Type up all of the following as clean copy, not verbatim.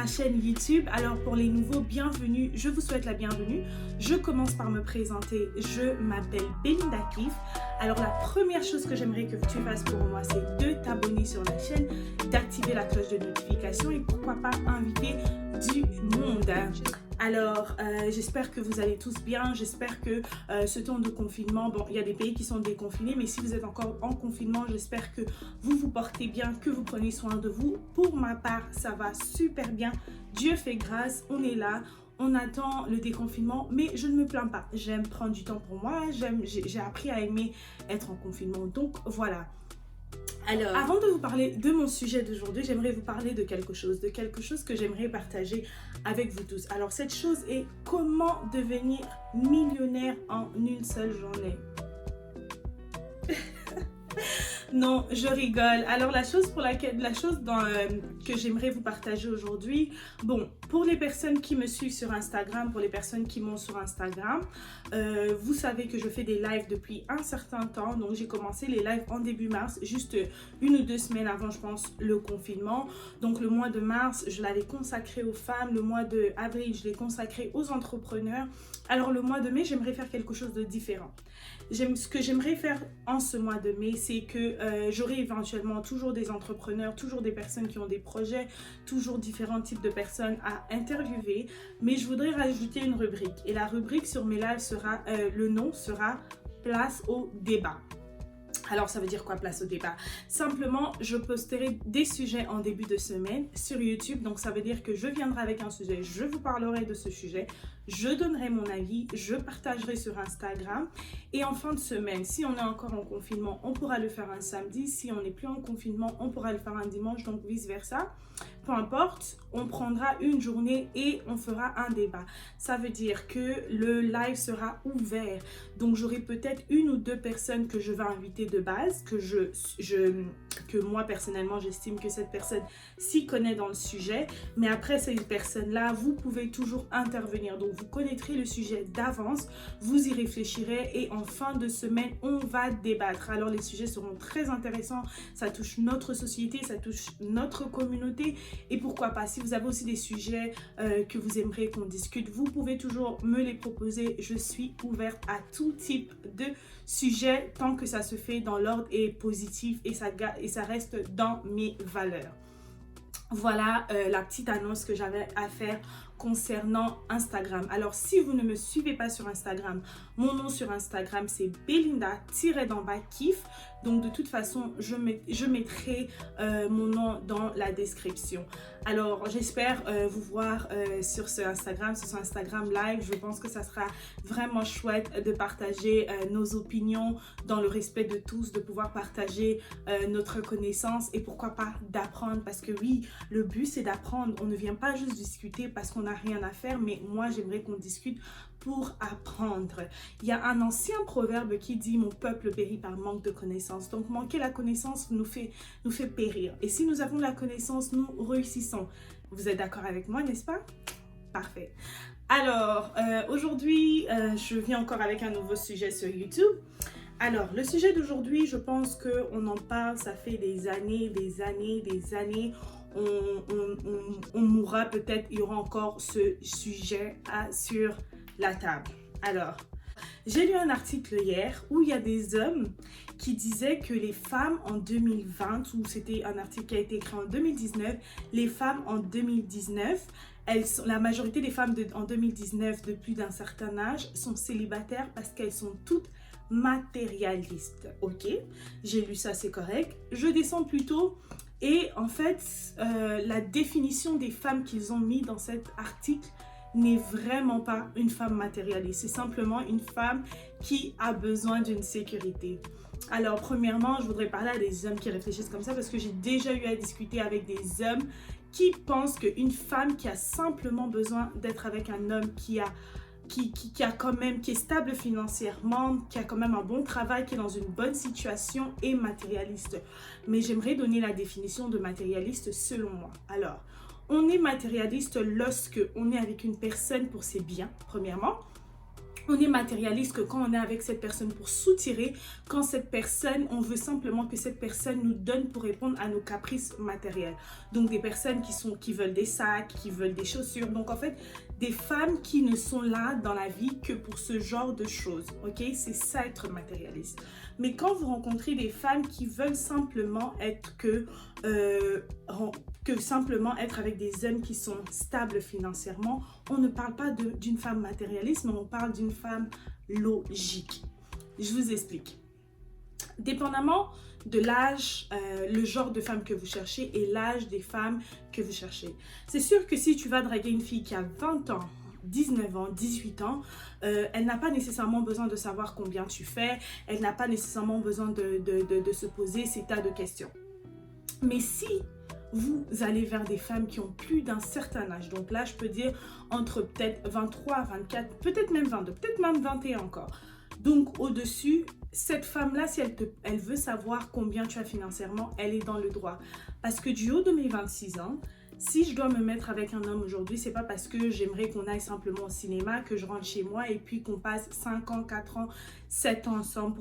ma chaîne YouTube. Alors pour les nouveaux, bienvenue, je vous souhaite la bienvenue. Je commence par me présenter, je m'appelle Belinda Cliff. Alors la première chose que j'aimerais que tu fasses pour moi, c'est de t'abonner sur la chaîne, d'activer la cloche de notification et pourquoi pas inviter du monde. Alors, j'espère que vous allez tous bien. J'espère que ce temps de confinement, bon, il y a des pays qui sont déconfinés, mais si vous êtes encore en confinement, j'espère que vous vous portez bien, que vous prenez soin de vous. Pour ma part, ça va super bien. Dieu fait grâce, on est là. On attend le déconfinement, mais je ne me plains pas. J'aime prendre du temps pour moi. J'ai appris à aimer être en confinement. Donc, voilà. Alors, avant de vous parler de mon sujet d'aujourd'hui, j'aimerais vous parler de quelque chose que j'aimerais partager avec vous tous. Alors, cette chose est comment devenir millionnaire en une seule journée. Non, je rigole. Alors, la chose que j'aimerais vous partager aujourd'hui, bon, pour les personnes qui me suivent sur Instagram, pour les personnes qui m'ont sur Instagram, vous savez que je fais des lives depuis un certain temps. Donc, j'ai commencé les lives en début mars, juste 1 ou 2 semaines avant, je pense, le confinement. Donc, le mois de mars, je l'avais consacré aux femmes. Le mois d'avril, je l'ai consacré aux entrepreneurs. Alors, le mois de mai, j'aimerais faire quelque chose de différent. Ce que j'aimerais faire en ce mois de mai, c'est que j'aurai éventuellement toujours des entrepreneurs, toujours des personnes qui ont des projets, toujours différents types de personnes à interviewer. Mais je voudrais rajouter une rubrique. Et la rubrique sur mes lives sera, le nom sera Place au débat. Alors, ça veut dire quoi, place au débat? Simplement, je posterai des sujets en début de semaine sur YouTube. Donc, ça veut dire que je viendrai avec un sujet, je vous parlerai de ce sujet, je donnerai mon avis, je partagerai sur Instagram. Et en fin de semaine, si on est encore en confinement, on pourra le faire un samedi. Si on n'est plus en confinement, on pourra le faire un dimanche, donc vice-versa. Peu importe, on prendra une journée et on fera un débat. Ça veut dire que le live sera ouvert. Donc, j'aurai peut-être 1 ou 2 personnes que je vais inviter de base, que moi, personnellement, j'estime que cette personne s'y connaît dans le sujet. Mais après, ces personnes-là, vous pouvez toujours intervenir. Donc, vous connaîtrez le sujet d'avance, vous y réfléchirez et en fin de semaine, on va débattre. Alors, les sujets seront très intéressants. Ça touche notre société, ça touche notre communauté. Et pourquoi pas, si vous avez aussi des sujets que vous aimeriez qu'on discute, vous pouvez toujours me les proposer. Je suis ouverte à tout type de sujet tant que ça se fait dans l'ordre et positif et ça reste dans mes valeurs. Voilà la petite annonce que j'avais à faire concernant Instagram. Alors, si vous ne me suivez pas sur Instagram, mon nom sur Instagram, c'est Belinda-Kiff. Donc, de toute façon, je mettrai mon nom dans la description. Alors, j'espère vous voir sur ce Instagram live. Je pense que ça sera vraiment chouette de partager nos opinions dans le respect de tous, de pouvoir partager notre connaissance et pourquoi pas d'apprendre. Parce que oui, le but, c'est d'apprendre. On ne vient pas juste discuter parce qu'on n'a rien à faire, mais moi, j'aimerais qu'on discute pour apprendre. Il y a un ancien proverbe qui dit « Mon peuple périt par manque de connaissance ». Donc, manquer la connaissance nous fait périr. Et si nous avons la connaissance, nous réussissons. Vous êtes d'accord avec moi, n'est-ce pas? Parfait. Alors, aujourd'hui, je viens encore avec un nouveau sujet sur YouTube. Alors, le sujet d'aujourd'hui, je pense qu'on en parle, ça fait des années. On mourra peut-être, il y aura encore ce sujet sur la table. Alors, j'ai lu un article hier où il y a des hommes qui disaient que les femmes en 2020, ou c'était un article qui a été écrit en 2019, les femmes en 2019, la majorité des femmes en 2019 de plus d'un certain âge sont célibataires parce qu'elles sont toutes matérialistes. Ok, j'ai lu ça, c'est correct. Je descends plutôt. Et en fait, la définition des femmes qu'ils ont mis dans cet article n'est vraiment pas une femme matérialiste. C'est simplement une femme qui a besoin d'une sécurité. Alors, premièrement, je voudrais parler à des hommes qui réfléchissent comme ça parce que j'ai déjà eu à discuter avec des hommes qui pensent qu'une femme qui a simplement besoin d'être avec un homme qui est stable financièrement, qui a quand même un bon travail, qui est dans une bonne situation et matérialiste. Mais j'aimerais donner la définition de matérialiste selon moi. Alors, on est matérialiste lorsque on est avec une personne pour ses biens, premièrement. On est matérialiste que quand on est avec cette personne pour soutirer, quand cette personne, on veut simplement que cette personne nous donne pour répondre à nos caprices matériels. Donc des personnes qui veulent des sacs, qui veulent des chaussures. Donc en fait, des femmes qui ne sont là dans la vie que pour ce genre de choses. Ok, c'est ça être matérialiste. Mais quand vous rencontrez des femmes qui veulent simplement être simplement être avec des hommes qui sont stables financièrement, on ne parle pas d'une femme matérialiste, mais on parle d'une femme logique. Je vous explique. Dépendamment de l'âge, le genre de femme que vous cherchez et l'âge des femmes que vous cherchez. C'est sûr que si tu vas draguer une fille qui a 20 ans, 19 ans, 18 ans, elle n'a pas nécessairement besoin de savoir combien tu fais, elle n'a pas nécessairement besoin de se poser ces tas de questions. Mais si vous allez vers des femmes qui ont plus d'un certain âge, donc là je peux dire entre peut-être 23, 24, peut-être même 22, peut-être même 21 encore. Donc au-dessus, cette femme-là, si elle veut savoir combien tu as financièrement, elle est dans le droit. Parce que du haut de mes 26 ans, si je dois me mettre avec un homme aujourd'hui, c'est pas parce que j'aimerais qu'on aille simplement au cinéma, que je rentre chez moi et puis qu'on passe 5 ans, 4 ans, 7 ans ensemble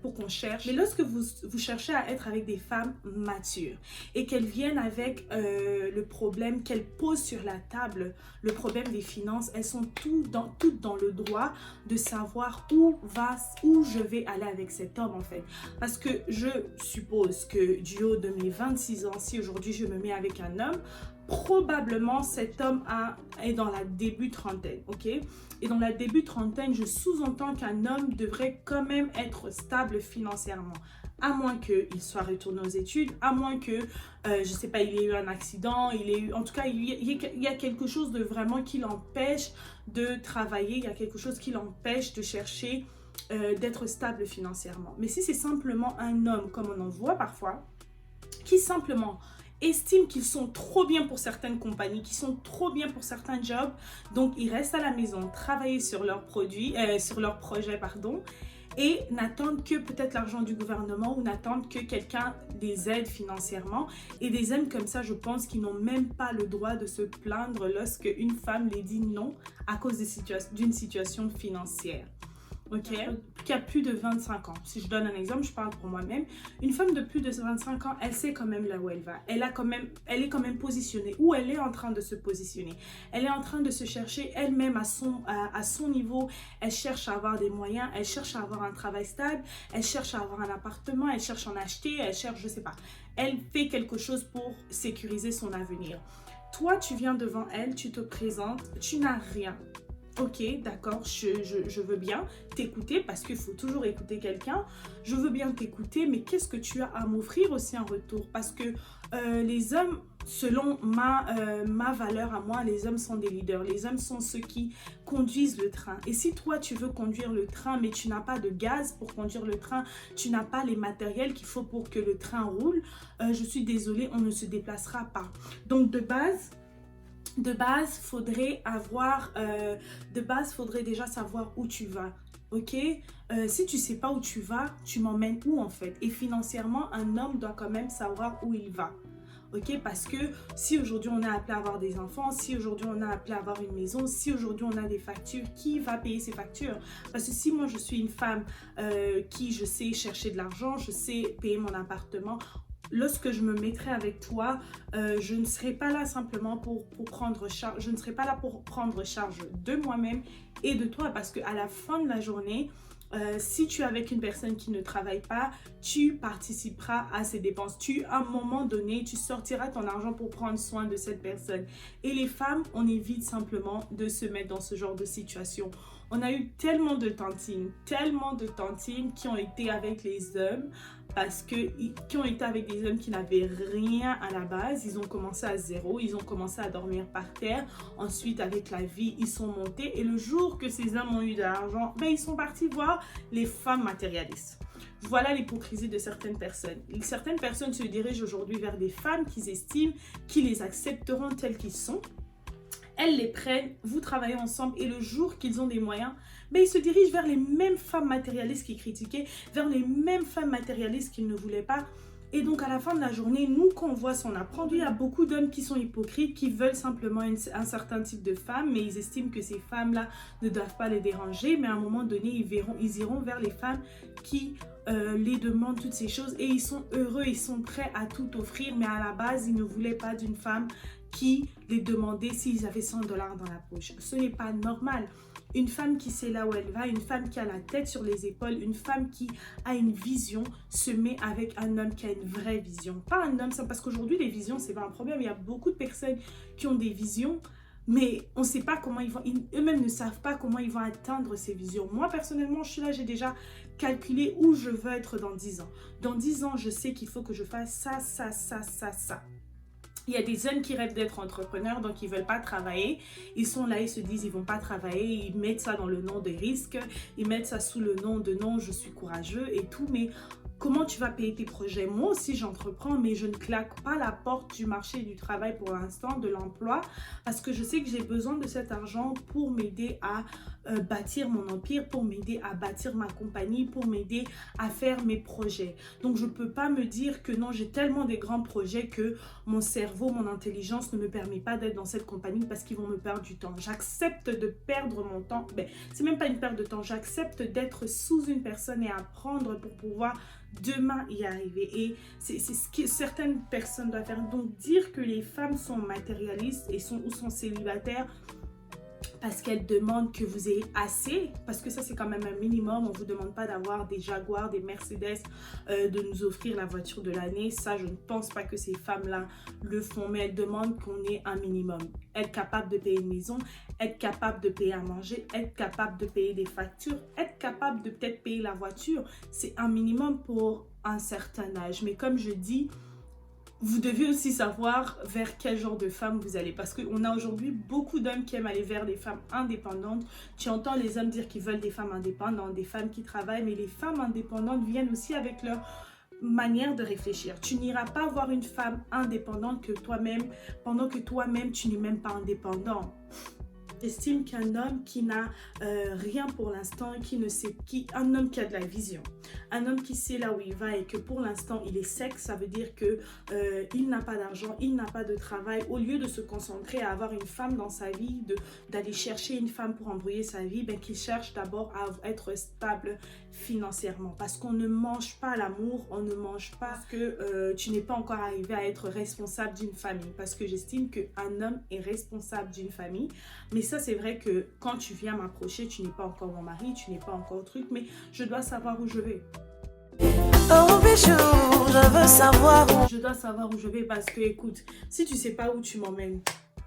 pour qu'on cherche. Mais lorsque vous cherchez à être avec des femmes matures et qu'elles viennent avec le problème, qu'elles posent sur la table, le problème des finances, elles sont toutes dans le droit de savoir où je vais aller avec cet homme en fait. Parce que je suppose que du haut de mes 26 ans, si aujourd'hui je me mets avec un homme, probablement cet homme est dans la début trentaine, ok? Et dans la début trentaine, je sous-entends qu'un homme devrait quand même être stable financièrement. À moins qu'il soit retourné aux études, à moins que, je sais pas, il ait eu un accident, en tout cas, il y a quelque chose de vraiment qui l'empêche de travailler, il y a quelque chose qui l'empêche de chercher, d'être stable financièrement. Mais si c'est simplement un homme, comme on en voit parfois, qui simplement estiment qu'ils sont trop bien pour certaines compagnies, qui sont trop bien pour certains jobs, donc ils restent à la maison, travailler sur leurs projets, et n'attendent que peut-être l'argent du gouvernement ou n'attendent que quelqu'un les aide financièrement. Et des hommes comme ça, je pense qu'ils n'ont même pas le droit de se plaindre lorsque une femme les dit non à cause d'une situation financière. Ok, qui a plus de 25 ans. Si je donne un exemple, je parle pour moi-même. Une femme de plus de 25 ans, elle sait quand même là où elle va. Elle est quand même positionnée, ou elle est en train de se positionner. Elle est en train de se chercher elle-même à son niveau. Elle cherche à avoir des moyens, elle cherche à avoir un travail stable, elle cherche à avoir un appartement, elle cherche à en acheter, elle cherche, je sais pas. Elle fait quelque chose pour sécuriser son avenir. Toi, tu viens devant elle, tu te présentes, tu n'as rien. Ok, d'accord, je veux bien t'écouter parce qu'il faut toujours écouter quelqu'un. Je veux bien t'écouter, mais qu'est-ce que tu as à m'offrir aussi en retour? Parce que les hommes, selon ma valeur à moi, les hommes sont des leaders. Les hommes sont ceux qui conduisent le train. Et si toi, tu veux conduire le train, mais tu n'as pas de gaz pour conduire le train, tu n'as pas les matériels qu'il faut pour que le train roule, je suis désolée, on ne se déplacera pas. Donc de base, faudrait déjà savoir où tu vas, ok? Si tu sais pas où tu vas, tu m'emmènes où en fait? Et financièrement, un homme doit quand même savoir où il va, ok? Parce que si aujourd'hui on est appelé à avoir des enfants, si aujourd'hui on est appelé à avoir une maison, si aujourd'hui on a des factures, qui va payer ces factures? Parce que si moi je suis une femme qui je sais chercher de l'argent, je sais payer mon appartement, lorsque je me mettrai avec toi, je ne serai pas là simplement pour prendre charge, je ne serai pas là pour prendre charge de moi-même et de toi, parce qu'à la fin de la journée, si tu es avec une personne qui ne travaille pas, tu participeras à ses dépenses. À un moment donné, tu sortiras ton argent pour prendre soin de cette personne. Et les femmes, on évite simplement de se mettre dans ce genre de situation. On a eu tellement de tantines qui ont été avec les hommes qui ont été avec des hommes qui n'avaient rien à la base. Ils ont commencé à zéro, ils ont commencé à dormir par terre. Ensuite, avec la vie, ils sont montés. Et le jour que ces hommes ont eu de l'argent, ils sont partis voir les femmes matérialistes. Voilà l'hypocrisie de certaines personnes. Certaines personnes se dirigent aujourd'hui vers des femmes qu'ils estiment, qui les accepteront telles qu'ils sont. Elles les prennent, vous travaillez ensemble et le jour qu'ils ont des moyens, ils se dirigent vers les mêmes femmes matérialistes qu'ils critiquaient, vers les mêmes femmes matérialistes qu'ils ne voulaient pas. Et donc, à la fin de la journée, nous, quand on voit ça, on apprend. Il y a beaucoup d'hommes qui sont hypocrites, qui veulent simplement un certain type de femme, mais ils estiment que ces femmes-là ne doivent pas les déranger. Mais à un moment donné, ils iront vers les femmes qui les demandent toutes ces choses et ils sont heureux, ils sont prêts à tout offrir. Mais à la base, ils ne voulaient pas d'une femme qui les demandait s'ils avaient 100 $ dans la poche. Ce n'est pas normal. Une femme qui sait là où elle va, une femme qui a la tête sur les épaules, une femme qui a une vision se met avec un homme qui a une vraie vision. Pas un homme, parce qu'aujourd'hui les visions c'est pas un problème, il y a beaucoup de personnes qui ont des visions, mais on ne sait pas comment ils vont, eux-mêmes ne savent pas comment ils vont atteindre ces visions. Moi personnellement, je suis là, j'ai déjà calculé où je veux être dans 10 ans. Dans 10 ans, je sais qu'il faut que je fasse ça, ça, ça, ça, ça. Il y a des hommes qui rêvent d'être entrepreneurs, donc ils ne veulent pas travailler. Ils sont là, ils se disent, ils ne vont pas travailler. Ils mettent ça dans le nom des risques. Ils mettent ça sous le nom de non, je suis courageux et tout. Mais comment tu vas payer tes projets? Moi aussi, j'entreprends, mais je ne claque pas la porte du marché du travail pour l'instant, de l'emploi, parce que je sais que j'ai besoin de cet argent pour m'aider à bâtir mon empire, pour m'aider à bâtir ma compagnie, pour m'aider à faire mes projets. Donc, je ne peux pas me dire que non, j'ai tellement des grands projets que mon cerveau, mon intelligence ne me permet pas d'être dans cette compagnie parce qu'ils vont me perdre du temps. J'accepte de perdre mon temps. Ben, c'est même pas une perte de temps. J'accepte d'être sous une personne et apprendre pour pouvoir demain y arriver. Et c'est ce que certaines personnes doivent faire. Donc, dire que les femmes sont matérialistes et sont célibataires parce qu'elles demandent que vous ayez assez, parce que ça c'est quand même un minimum, on ne vous demande pas d'avoir des Jaguars, des Mercedes, de nous offrir la voiture de l'année. Ça, je ne pense pas que ces femmes-là le font, mais elles demandent qu'on ait un minimum. Être capable de payer une maison, être capable de payer à manger, être capable de payer des factures, être capable de peut-être payer la voiture. C'est un minimum pour un certain âge. Mais comme je dis, vous devez aussi savoir vers quel genre de femme vous allez. Parce qu'on a aujourd'hui beaucoup d'hommes qui aiment aller vers des femmes indépendantes. Tu entends les hommes dire qu'ils veulent des femmes indépendantes, des femmes qui travaillent. Mais les femmes indépendantes viennent aussi avec leur manière de réfléchir. Tu n'iras pas voir une femme indépendante que toi-même, pendant que toi-même, tu n'es même pas indépendant. J'estime qu'un homme qui n'a rien pour l'instant, un homme qui a de la vision, un homme qui sait là où il va et que pour l'instant il est sec, ça veut dire que il n'a pas d'argent, il n'a pas de travail. Au lieu de se concentrer à avoir une femme dans sa vie, d'aller chercher une femme pour embrouiller sa vie, ben, qu'il cherche d'abord à être stable financièrement. Parce qu'on ne mange pas l'amour, on ne mange pas parce que tu n'es pas encore arrivé à être responsable d'une famille. Parce que j'estime qu'un homme est responsable d'une famille. Mais ça, c'est vrai que quand tu viens m'approcher, tu n'es pas encore mon mari, tu n'es pas encore truc, mais je dois savoir où je vais. Oh bijou, je veux savoir. Je dois savoir où je vais parce que, écoute, si tu sais pas où tu m'emmènes,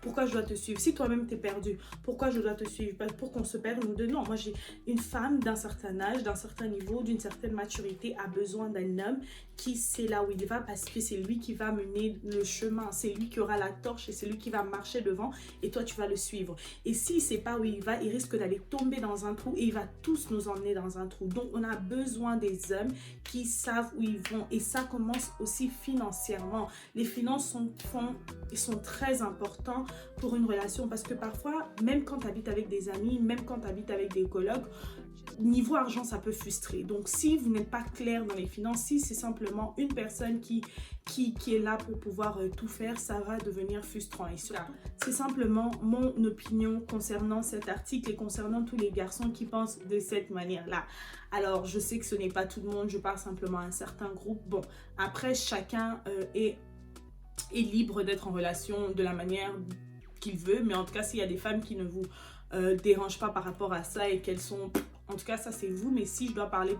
pourquoi je dois te suivre? Si toi-même t'es perdu, pourquoi je dois te suivre? Pour qu'on se perde nous deux? Non, moi j'ai une femme d'un certain âge, d'un certain niveau, d'une certaine maturité a besoin d'un homme qui sait là où il va parce que c'est lui qui va mener le chemin, c'est lui qui aura la torche et c'est lui qui va marcher devant et toi tu vas le suivre. Et s'il ne sait pas où il va, il risque d'aller tomber dans un trou et il va tous nous emmener dans un trou. Donc on a besoin des hommes qui savent où ils vont et ça commence aussi financièrement. Les finances sont très importantes pour une relation parce que parfois, même quand tu habites avec des amis, même quand tu habites avec des colocs, niveau argent, ça peut frustrer. Donc, si vous n'êtes pas clair dans les finances, si c'est simplement une personne qui est là pour pouvoir tout faire, ça va devenir frustrant. Et surtout, c'est simplement mon opinion concernant cet article et concernant tous les garçons qui pensent de cette manière-là. Alors, je sais que ce n'est pas tout le monde, je parle simplement à un certain groupe. Bon, après, chacun est libre d'être en relation de la manière qu'il veut, mais en tout cas, s'il y a des femmes qui ne vous dérangent pas par rapport à ça et qu'elles sont... En tout cas, ça c'est vous, mais si je dois parler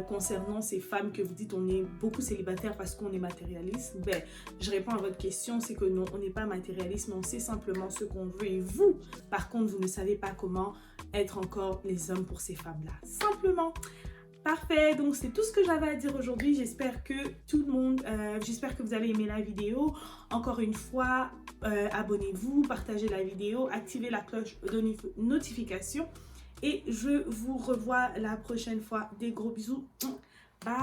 concernant ces femmes que vous dites on est beaucoup célibataires parce qu'on est matérialiste, ben, je réponds à votre question, c'est que non, on n'est pas matérialiste, mais on sait simplement ce qu'on veut. Et vous, par contre, vous ne savez pas comment être encore les hommes pour ces femmes-là. Simplement. Parfait, donc c'est tout ce que j'avais à dire aujourd'hui. J'espère que tout le monde, j'espère que vous avez aimé la vidéo. Encore une fois, abonnez-vous, partagez la vidéo, activez la cloche de notification. Et je vous revois la prochaine fois. Des gros bisous. Bye.